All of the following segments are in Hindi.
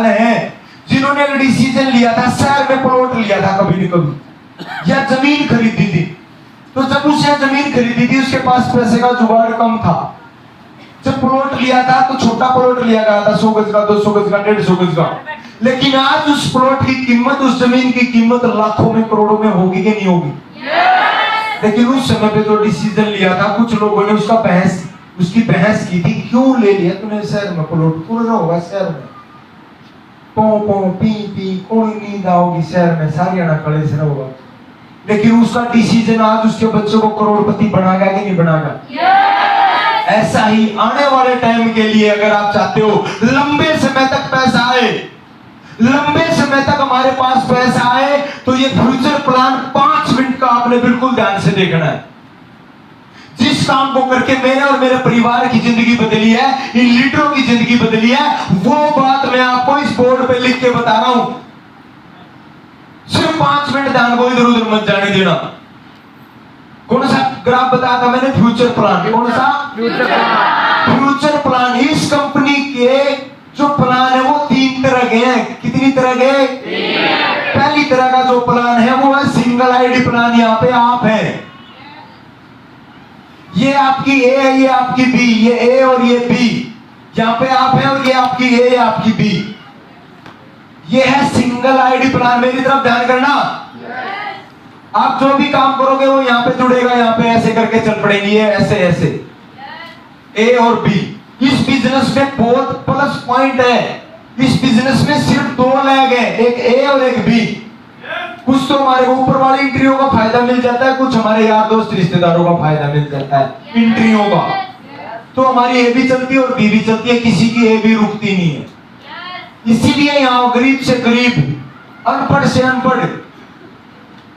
हैं जिन्होंने एक डिसीजन लिया था, शहर में प्लॉट लिया था कभी न कभी, या जमीन खरीदी थी। तो जब उसने जमीन खरीदी थी उसके पास पैसे का जुगाड़ कम था। जब प्लॉट लिया था तो छोटा प्लॉट लिया गया था, 100 गज का, 200 गज का, 150 गज का। लेकिन आज उस प्लॉट की कीमत, उस जमीन की कीमत लाखों में, करोड़ों में होगी कि नहीं होगी? लेकिन उस समय पे जो डिसीजन लिया था, कुछ लोगों ने उसकी बहस की थी, क्यों ले लिया तूने शहर में प्लॉट, कौन होगा शहर में, पो पो पी पी, कोई नींद आओगी शहर में, सारी आना कलेश होगा। लेकिन उसका डिसीजन आज उसके बच्चों को करोड़पति बनाएगा कि नहीं बनाएगा? ऐसा ही आने वाले टाइम के लिए अगर आप चाहते हो लंबे समय तक पैसा आए, लंबे समय तक हमारे पास पैसा आए, तो ये फ्यूचर प्लान 5 मिनट का आपने बिल्कुल ध्यान से देखना है। जिस काम को करके मेरे और मेरे परिवार की जिंदगी बदली है, इन लीडरों की जिंदगी बदली है, वो बात मैं आपको इस बोर्ड पे लिख के बता रहा हूं। सिर्फ 5 मिनट ध्यान को इधर उधर मत जाने देना। कौन सा ग्राफ बताया था मैंने? Future plan. कौन सा? Future plan. इस कंपनी के जो प्लान है वो 3 तरह के हैं। कितनी तरह के? पहली तरह का जो प्लान है वो है सिंगल आईडी प्लान। यहाँ पे आप है, ये आपकी ए है, ये आपकी बी, ये ए और ये बी, यहाँ पे आप है और ये आपकी ए, ये आपकी बी। ये है सिंगल आईडी प्लान। मेरी तरफ ध्यान करना। आप जो भी काम करोगे वो यहाँ पे जुड़ेगा, यहाँ पे ऐसे करके चल पड़ेंगी, ऐसे ऐसे, ए और बी। इस बिजनेस में बहुत प्लस पॉइंट है। इस बिजनेस में सिर्फ 2 लैग है, एक ए और एक बी। कुछ तो हमारे ऊपर वाली इंट्रियों का फायदा मिल जाता है, कुछ हमारे यार दोस्त रिश्तेदारों का फायदा मिल जाता है इंट्रियों का। तो हमारी ए भी चलती है और बी भी चलती है, किसी की ए भी रुकती नहीं है। इसीलिए यहाँ गरीब से गरीब, अनपढ़ से अनपढ़,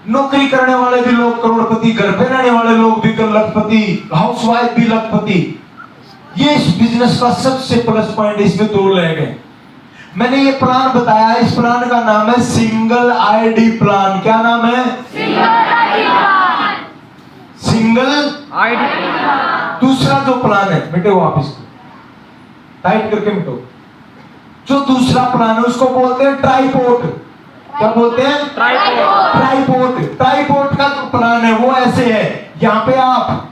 नौकरी करने वाले भी लोग करोड़पति, घर पे रहने वाले लोग भी लखपति, हाउसवाइफ भी लखपति। ये इस बिजनेस का सबसे प्लस पॉइंट, इसमें 2 लैग है। मैंने ये प्लान बताया, इस प्लान का नाम है सिंगल आईडी प्लान। क्या नाम है? Single ID plan. दूसरा जो प्लान है, मिटो आप इसको, टाइट करके मिटो। जो दूसरा प्लान है उसको बोलते हैं ट्राइपोर्ट। क्या बोलते हैं? ट्राइपोर्ट। ट्राइपोर्ट का जो प्लान है वो ऐसे है, यहाँ पे आप,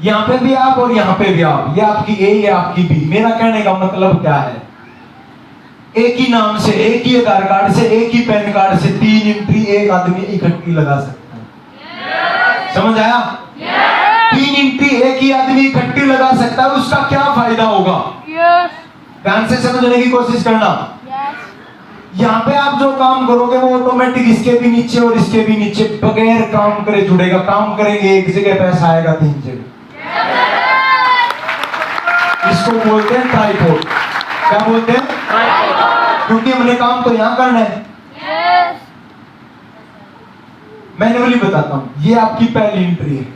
यहाँ पे भी आप और यहाँ पे भी आप। ये आपकी ए, ये आपकी बी। मेरा कहने का मतलब क्या है? एक ही नाम से, एक ही आधार कार्ड से, एक ही पैन कार्ड से 3 एंट्री एक आदमी इकट्ठी लगा सकता है। समझ आया? 3 एंट्री एक ही आदमी इकट्ठी लगा सकता है। उसका क्या फायदा होगा? ध्यान से समझने की कोशिश करना। यहाँ पे आप जो काम करोगे वो ऑटोमेटिक इसके भी नीचे और इसके भी नीचे बगैर काम करे जुड़ेगा। काम करेंगे एक जगह, पैसा आएगा 3 जगह। इसको बोलते हैं ट्राइपोर्ट। क्या बोलते हैं? क्योंकि हमने काम तो यहां करना है। मैंने वाली बताता हूं। ये आपकी पहली एंट्री है,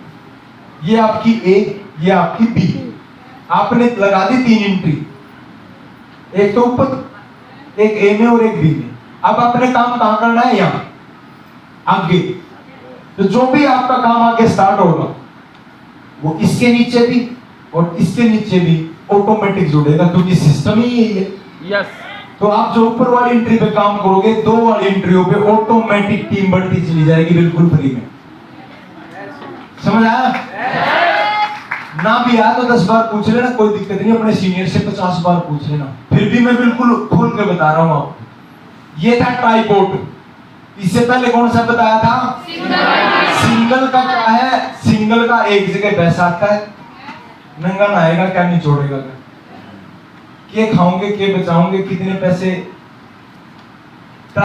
ये आपकी ए, ये आपकी बी। आपने लगा दी 3 एंट्री, एक तो ऊपर, एक ए में और एक बी में। अब आपने काम कहां करना है? यहां आगे। तो जो भी आपका काम आगे स्टार्ट होगा वो इसके नीचे भी और इसके नीचे भी ऑटोमेटिक जुड़ेगा, क्योंकि सिस्टम ही यही है। यस। तो आप जो ऊपर वाली एंट्री पे काम करोगे, 2 वाली एंट्रियों पे ऑटोमेटिक टीम बढ़ती चली जाएगी बिल्कुल फ्री में। समझ आया? ना भी आया तो 10 बार पूछ लेना, कोई दिक्कत नहीं। अपने सीनियर से 50 बार पूछ लेना, फिर भी मैं बिल्कुल खोल के बता रहा हूं आपको। ये था ट्राइपोर्ट। इससे पहले कौन सा बताया था? सिंगल का क्या है? सिंगल का एक जगह पैसा आता है, नंगा नहाएगा क्या निचोड़ेगा, क्या खाओगे, क्या बचाओगे, कितने पैसे